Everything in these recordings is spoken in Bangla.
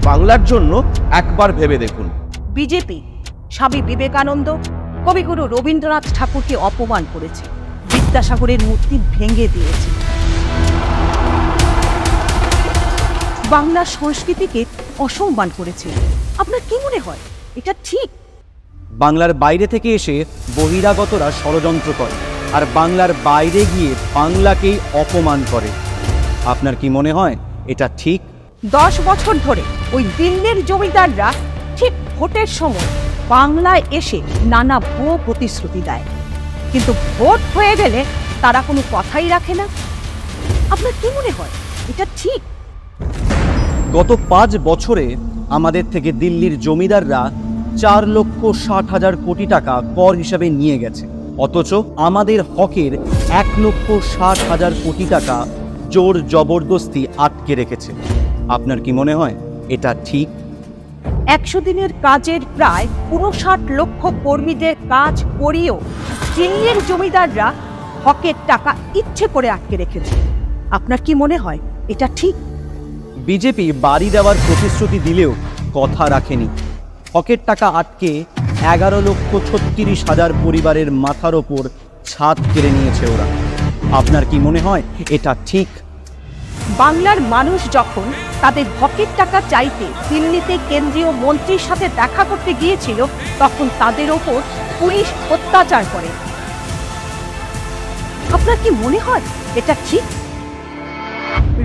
বাংলার জন্য একবার ভেবে দেখুন। বিজেপি স্বামী বিবেকানন্দ, কবিগুরু রবীন্দ্রনাথ ঠাকুরকে অপমান করেছে, বিদ্যাসাগরের মূর্তি ভেঙে দিয়েছে, বাংলা সংস্কৃতিকে অসম্মান করেছে। আপনার কি মনে হয় এটা ঠিক? বাংলার বাইরে থেকে এসে বহিরাগতরা ষড়যন্ত্র করে আর বাংলার বাইরে গিয়ে বাংলাকেই অপমান করে। আপনার কি মনে হয় এটা ঠিক? 10 বছর ধরে ওই দিল্লির জমিদাররা ঠিক ভোটের সময় বাংলায় এসে নানা ভুয়ো প্রতিশ্রুতি দেয়, কিন্তু ভোট হয়ে গেলে তারা কোনো কথাই রাখে না। আপনার কি মনে হয় এটা ঠিক? গত 5 বছরে আমাদের থেকে দিল্লির জমিদাররা 4,60,000 কোটি টাকা কর হিসাবে নিয়ে গেছে, অথচ আমাদের হকের 1,60,000 কোটি টাকা জোর জবরদস্তি আটকে রেখেছে। আপনার কি মনে হয় এটা ঠিক? 100 দিনের কাজের প্রায় 59 লক্ষ কর্মীদের কাজ করিয়েও দিল্লির জমিদাররা হকের টাকা ইচ্ছে করে আটকে রেখেছে। আপনার কি মনে হয় এটা ঠিক? বিজেপি বাড়ি দেওয়ার প্রতিশ্রুতি দিলেও কথা রাখেনি। হকের টাকা আটকে 11,36,000 পরিবারের মাথার ওপর ছাদ কেড়ে নিয়েছে ওরা। আপনার কি মনে হয় এটা ঠিক? বাংলার মানুষ যখন তাদের হকের টাকা চাইতে দিল্লিতে কেন্দ্রীয় মন্ত্রীর সাথে দেখা করতে গিয়েছিল, তখন তাদের ওপর পুলিশ অত্যাচার করে। আপনার কি মনে হয় এটা ঠিক?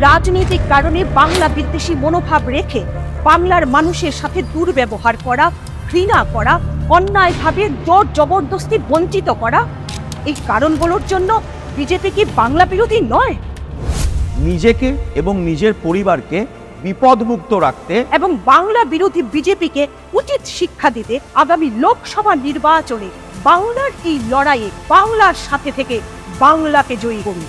রাজনৈতিক কারণে বাংলা বিদ্বেষী মনোভাব রেখে বাংলার মানুষের সাথে দুর্ব্যবহার করা, ঘৃণা করা, অন্যায়ভাবে জোর জবরদস্তি বঞ্চিত করা, এই কারণগুলোর জন্য বিজেপি কি বাংলা বিরোধী নয়? নিজেকে এবং নিজের পরিবারকে বিপদমুক্ত রাখতে এবং বাংলা বিরোধী বিজেপিকে উচিত শিক্ষা দিতে আগামী লোকসভা নির্বাচনে বাংলার এই লড়াইয়ে বাংলার সাথে থেকে বাংলাকে জয়ী করুন।